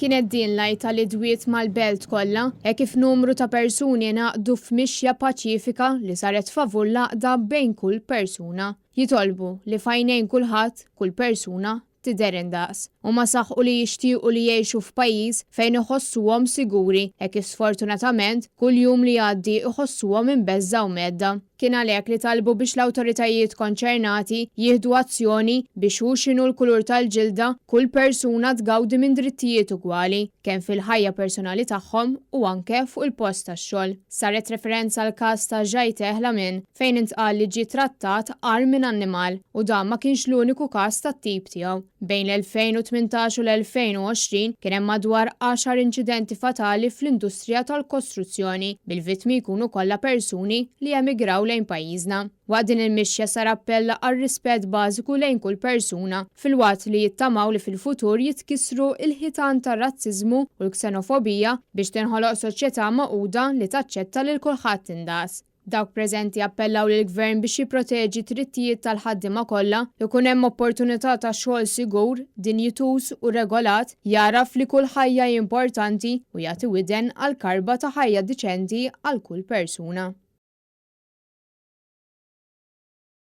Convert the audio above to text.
Kienet din lajta li dwiet mal-belt kollha, kif numru ta' persuni naqdu f'mixja paċifika li saret favur laqda bejn kull persuna. Jitolbu li fajnejn kulħadd, kull persuna tidher indaqs. U ma saħħu li jixtiequ li jgħixu f'pajjiż fejn iħossuhom siguri, kif sfortunatament kull jum li jgħaddi iħossuhom imbeżza u medda. Kien għalhekk li talbu biex l-awtoritajiet konċernati jieħdu azzjoni biex hu x'inhu l-kulur tal-ġilda kull persuna tgawdi minn drittijiet ugwali, kemm fil-ħajja personali tagħhom u anke fuq il-post tax-xogħol. Saret referenza għal każ ta' Ġajteħla minn fejn intqal li ġie trattat qar minn annimal u dan ma kienx l-uniku każ tat-tip tiegħu. Bejn l-2018 u l-2020 kien hemm madwar 10 inċidenti fatali fl-industrija tal-kostruzzjoni bil-vittmi jkunu kollha persuni li emigraw lejn pajjiżna. Waqt din il-mixja sar appella għal rispett bażiku lejn kull persuna fil-waqt li jittamaw li fil-futur jitkissru il-ħitan tar-razziżmu u l-ksenofobija biex tinħoloq soċjetà maquda li taċċetta lil kulħadd indaqs. Dawk preżenti appellaw lill-Gvern biex jipproteġi drittijiet tal-ħaddiema kollha, ikun hemm opportunità ta' xogħol sigur, dinjitus u regolat, jaraf li kull ħajja importanti u jagħti widen għal karba ta' ħajja diċenti għal kull persuna.